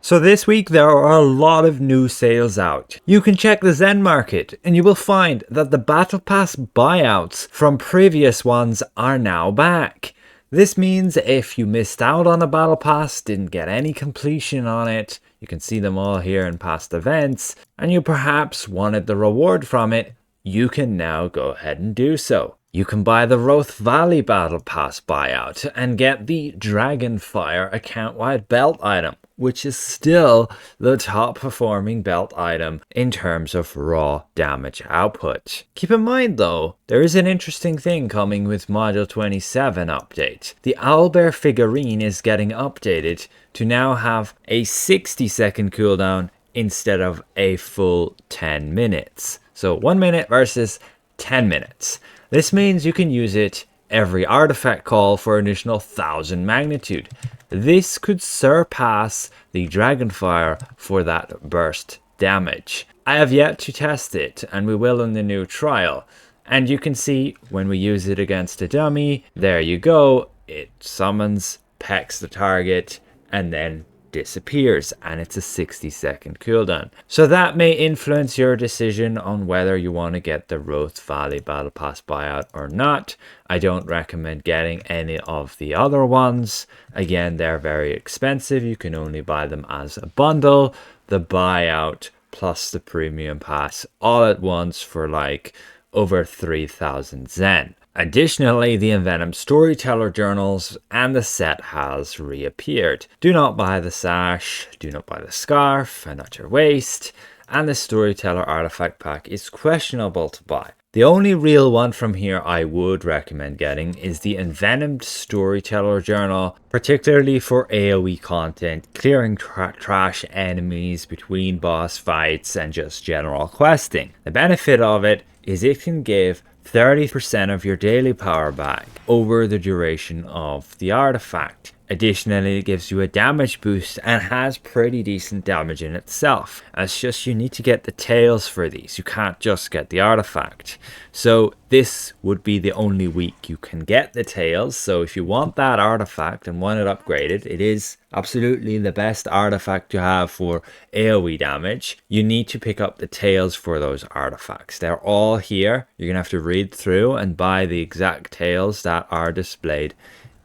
So this week there are a lot of new sales out. You can check the Zen market and you will find that the Battle Pass buyouts from previous ones are now back. This means if you missed out on a Battle Pass, didn't get any completion on it, you can see them all here in past events, and you perhaps wanted the reward from it, you can now go ahead and do so. You can buy the Roth Valley Battle Pass buyout and get the Dragonfire account-wide belt item, which is still the top performing belt item in terms of raw damage output. Keep in mind though, there is an interesting thing coming with Module 27 update. The Owlbear figurine is getting updated to now have a 60-second cooldown instead of a full 10 minutes. So 1 minute versus 10 minutes. This means you can use it every artifact call for an additional 1000 magnitude. This could surpass the Dragonfire for that burst damage. I have yet to test it, and we will in the new trial. And you can see when we use it against a dummy, there you go, it summons, pecks the target, and then disappears, and it's a 60-second cooldown. So that may influence your decision on whether you want to get the Roth Valley Battle Pass buyout or not. I don't recommend getting any of the other ones. Again, they're very expensive. You can only buy them as a bundle. The buyout plus the premium pass all at once for like over 3,000 Zen. Additionally, the Envenom Storyteller Journals and the set has reappeared. Do not buy the sash, do not buy the scarf, and at your waist, and the Storyteller Artifact Pack is questionable to buy. The only real one from here I would recommend getting is the Envenomed Storyteller Journal, particularly for AoE content, clearing trash enemies between boss fights and just general questing. The benefit of it is it can give 30% of your daily power back over the duration of the artifact. Additionally, it gives you a damage boost and has pretty decent damage in itself. It's just you need to get the tails for these. You can't just get the artifact. So this would be the only week you can get the tails. So if you want that artifact and want it upgraded, it is absolutely the best artifact to have for AoE damage. You need to pick up the tails for those artifacts. They're all here. You're going to have to read through and buy the exact tails that are displayed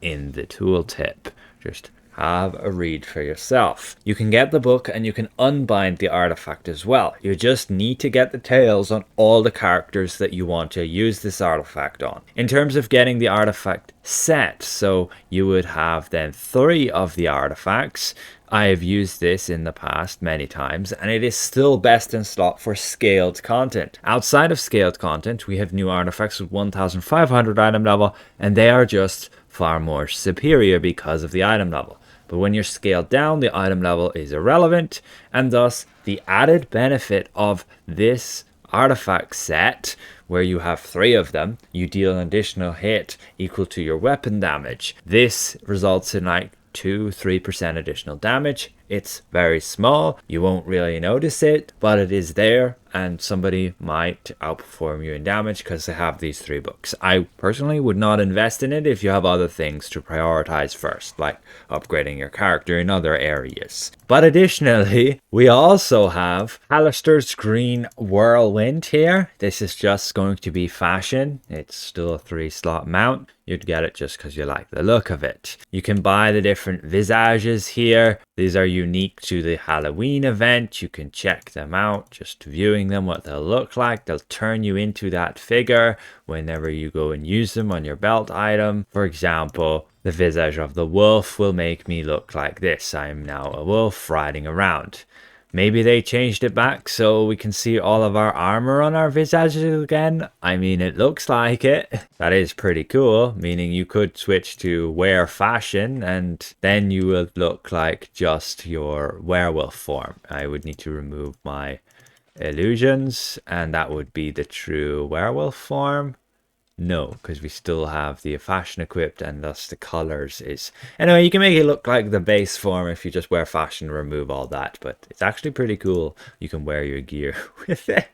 in the tooltip. Just have a read for yourself. You can get the book and you can unbind the artifact as well. You just need to get the tails on all the characters that you want to use this artifact on. In terms of getting the artifact set, so you would have then 3 of the artifacts. I have used this in the past many times, and it is still best in slot for scaled content. Outside of scaled content, we have new artifacts with 1500 item level, and they are just far more superior because of the item level. But when you're scaled down, the item level is irrelevant, and thus the added benefit of this artifact set, where you have 3 of them, you deal an additional hit equal to your weapon damage. This results in like 2-3% additional damage. It's very small, you won't really notice it, but it is there, and somebody might outperform you in damage because they have these 3 books. I personally would not invest in it if you have other things to prioritize first, like upgrading your character in other areas. But additionally, we also have Alistair's Green Whirlwind here. This is just going to be fashion. It's still a 3-slot mount. You'd get it just because you like the look of it. You can buy the different visages here. These are unique to the Halloween event. You can check them out, just viewing them, what they'll look like. They'll turn you into that figure whenever you go and use them on your belt item. For example, the visage of the wolf will make me look like this. I'm now a wolf riding around. Maybe they changed it back so we can see all of our armor on our visages again. I mean, it looks like it. That is pretty cool, meaning you could switch to wear fashion and then you will look like just your werewolf form. I would need to remove my illusions and that would be the true werewolf form. No, because we still have the fashion equipped and thus the colors is... Anyway, you can make it look like the base form if you just wear fashion and remove all that, but it's actually pretty cool. You can wear your gear with it.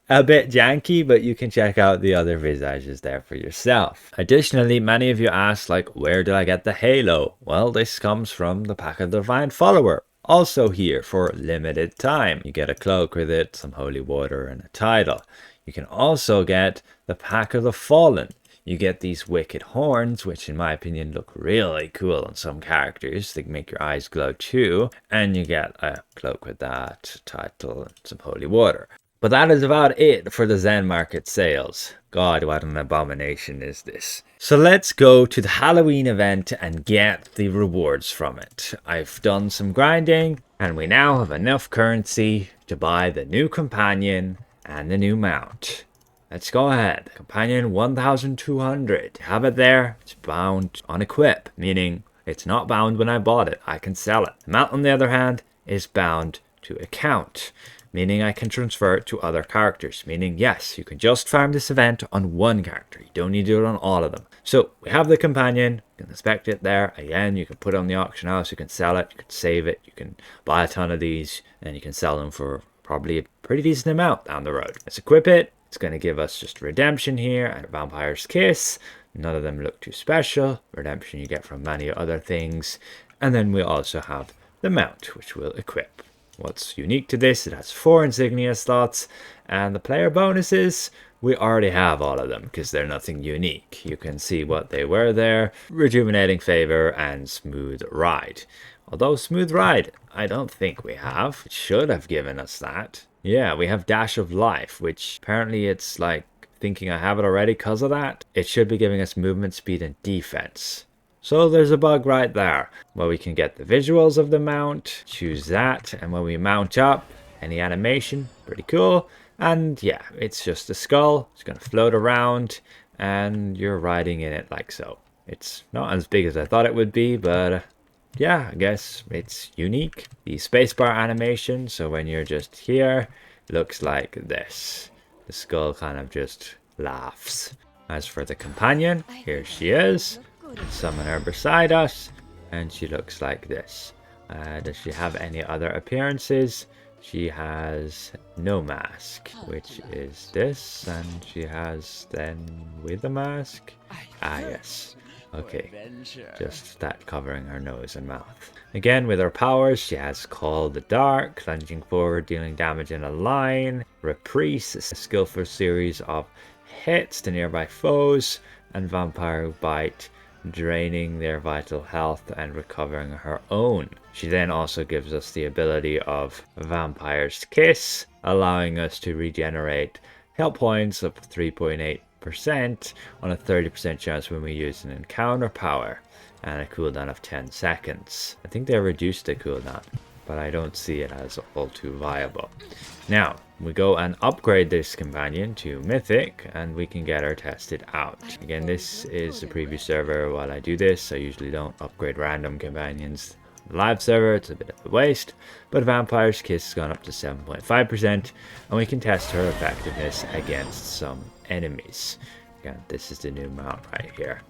A bit janky, but you can check out the other visages there for yourself. Additionally, many of you asked, like, where did I get the halo? Well, this comes from the Pack of the Divine Follower. also here for limited time. You get a cloak with it, some holy water, and a title. You can also get the Pack of the Fallen. You get these wicked horns, which in my opinion look really cool on some characters. They make your eyes glow too. And you get a cloak with that, title, and some holy water. But that is about it for the Zen Market sales. God, what an abomination is this. So let's go to the Halloween event and get the rewards from it. I've done some grinding, and we now have enough currency to buy the new companion and the new mount. Let's go ahead. Companion 1200. Have it there. It's bound on equip, meaning it's not bound when I bought it. I can sell it. The mount, on the other hand, is bound to account, meaning I can transfer it to other characters, meaning yes, you can just farm this event on one character. You don't need to do it on all of them. So we have the companion, you can inspect it there. Again, you can put it on the auction house, you can sell it, you can save it, you can buy a ton of these, and you can sell them for probably a pretty decent amount down the road. Let's equip it. It's going to give us just redemption here and a vampire's kiss. None of them look too special. Redemption you get from many other things. And then we also have the mount, which we'll equip. What's unique to this, it has 4 insignia slots, and the player bonuses, we already have all of them because they're nothing unique. You can see what they were there: rejuvenating favor and smooth ride. Although smooth ride, I don't think we have. It should have given us that. Yeah, we have dash of life, which apparently it's like thinking I have it already because of that. It should be giving us movement, speed, and defense. So there's a bug right there. Well, we can get the visuals of the mount, choose that, and when we mount up, any animation, pretty cool. And yeah, it's just a skull. It's going to float around, and you're riding in it like so. It's not as big as I thought it would be, but yeah, I guess it's unique. The spacebar animation, so when you're just here, looks like this. The skull kind of just laughs. As for the companion, here she is. Summon her beside us, and she looks like this. Does she have any other appearances? She has no mask, which is this, and she has then with a mask. Ah, yes. Okay, just that covering her nose and mouth. Again, with her powers, she has Call the Dark, lunging forward, dealing damage in a line. Reprise, a skillful series of hits to nearby foes. And Vampire Bite, draining their vital health and recovering her own. She then also gives us the ability of Vampire's Kiss, allowing us to regenerate health points of 3.8% on a 30% chance when we use an encounter power, and a cooldown of 10 seconds. I think they reduced the cooldown, but I don't see it as all too viable. Now, we go and upgrade this companion to Mythic, and we can get her tested out. Again, this is the preview server. While I do this, I usually don't upgrade random companions. On the live server, it's a bit of a waste, but Vampire's Kiss has gone up to 7.5%, and we can test her effectiveness against some enemies. Again, this is the new mount right here.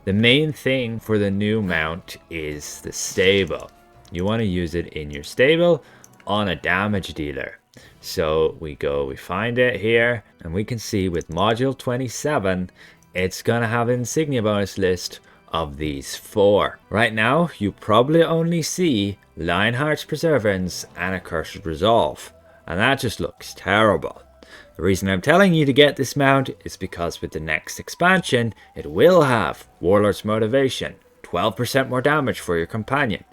The main thing for the new mount is the stable. You want to use it in your stable on a damage dealer. So we find it here, and we can see with module 27, it's gonna have an insignia bonus list of these 4. Right now, you probably only see Lionheart's Preservance and Accursed Resolve, and that just looks terrible. The reason I'm telling you to get this mount is because with the next expansion, it will have Warlord's Motivation, 12% more damage for your companion,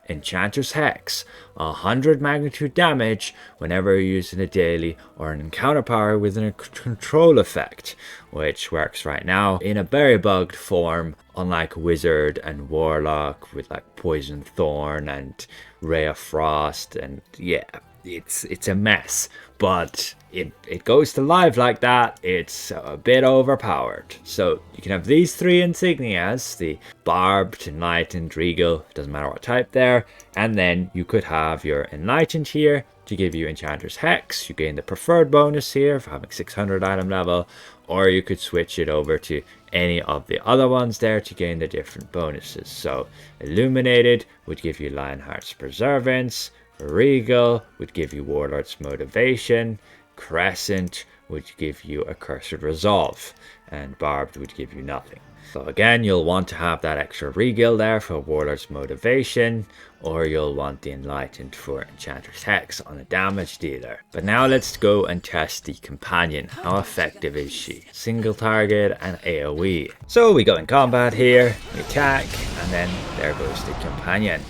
Enchanter's Hex, 100 magnitude damage whenever you're using a daily or an encounter power with a control effect, which works right now in a very bugged form, unlike Wizard and Warlock with like Poison Thorn and Ray of Frost, and yeah, it's a mess. But it goes to live like that, it's a bit overpowered. So you can have these 3 insignias, the Barbed, Enlightened, Regal, doesn't matter what type there, and then you could have your Enlightened here to give you Enchanter's Hex. You gain the preferred bonus here for having 600 item level, or you could switch it over to any of the other ones there to gain the different bonuses. So Illuminated would give you Lionheart's Preservance, Regal would give you Warlord's Motivation, Crescent would give you Accursed Resolve, and barbed would give you nothing. So again, you'll want to have that extra regill there for Warlord's Motivation, or you'll want the Enlightened for Enchanter's Hex on a damage dealer. But now let's go and test the Companion. How effective is she? Single target and AoE. So we go in combat here, we attack, and then there goes the Companion.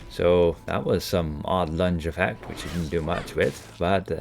So that was some odd lunge effect, which she didn't do much with, but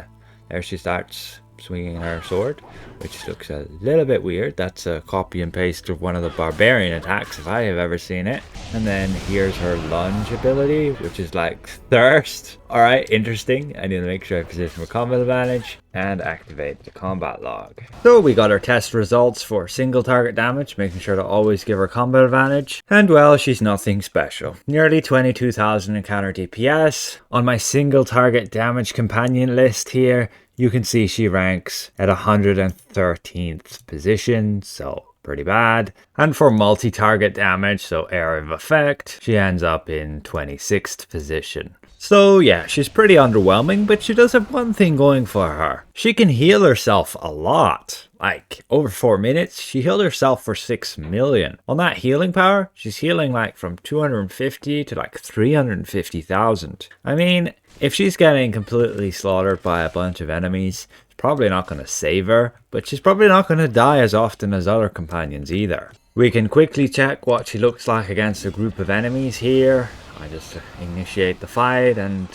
there she starts swinging her sword, which looks a little bit weird. That's a copy and paste of one of the barbarian attacks if I have ever seen it. And then here's her lunge ability, which is like thirst. Alright, interesting. I need to make sure I position for combat advantage and activate the combat log. So we got our test results for single target damage, making sure to always give her combat advantage. And well, she's nothing special. Nearly 22,000 encounter DPS. On my single target damage companion list here, you can see she ranks at 113th position, so pretty bad. And for multi-target damage, so area of effect, she ends up in 26th position. So yeah, she's pretty underwhelming, but she does have one thing going for her. She can heal herself a lot. Like, over 4 minutes, she healed herself for 6 million. On that healing power, she's healing like from 250 to like 350,000. I mean, if she's getting completely slaughtered by a bunch of enemies, it's probably not going to save her, but she's probably not going to die as often as other companions either. We can quickly check what she looks like against a group of enemies here. I just initiate the fight, and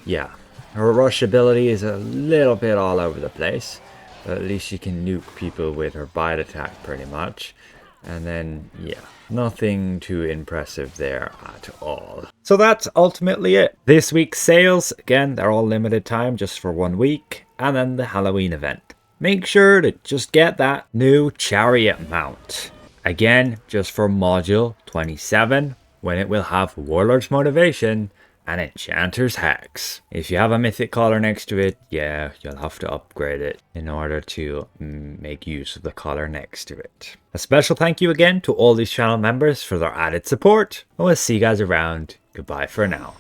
yeah, her rush ability is a little bit all over the place. But at least she can nuke people with her bite attack pretty much. And then, yeah, nothing too impressive there at all. So that's ultimately it. This week's sales, again, they're all limited time, just for 1 week. And then the Halloween event. Make sure to just get that new chariot mount. Again, just for module 27, when it will have Warlord's Motivation and Enchanter's Hex. If you have a mythic collar next to it, yeah, you'll have to upgrade it in order to make use of the collar next to it. A special thank you again to all these channel members for their added support. And we'll see you guys around. Goodbye for now.